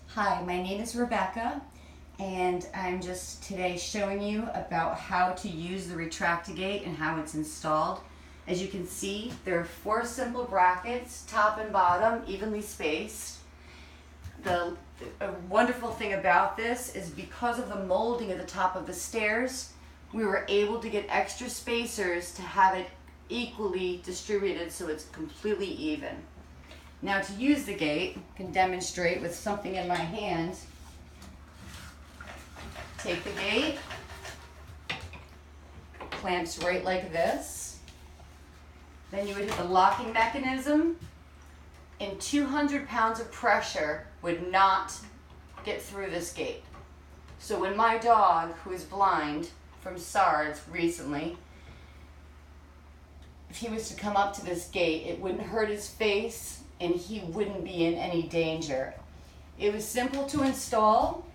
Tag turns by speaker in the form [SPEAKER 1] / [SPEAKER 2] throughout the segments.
[SPEAKER 1] Hi, my name is Rebecca, and I'm just today showing you about how to use the Retract-A-Gate and how it's installed. As you can see, there are 4 simple brackets, top and bottom, evenly spaced. The wonderful thing about this is because of the molding at the top of the stairs, we were able to get extra spacers to have it equally distributed so it's completely even. Now to use the gate, I can demonstrate with something in my hand. Take the gate, clamps right like this. Then you would hit the locking mechanism, and 200 pounds of pressure would not get through this gate. So when my dog, who is blind from SARS recently, if he was to come up to this gate, it wouldn't hurt his face and he wouldn't be in any danger. It was simple to install.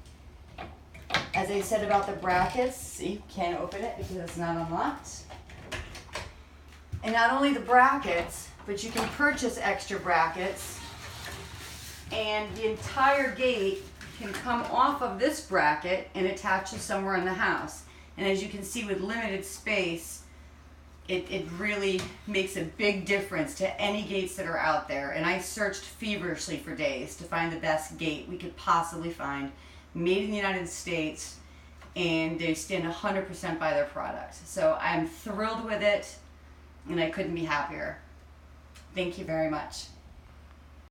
[SPEAKER 1] As I said about the brackets, see, can't open it because it's not unlocked. And not only the brackets, but you can purchase extra brackets, and the entire gate can come off of this bracket and attach to somewhere in the house. And as you can see, with limited space, it really makes a big difference to any gates that are out there. And I searched feverishly for days to find the best gate we could possibly find, made in the United States, and they stand 100% by their product. So I'm thrilled with it, and I couldn't be happier. Thank you very much.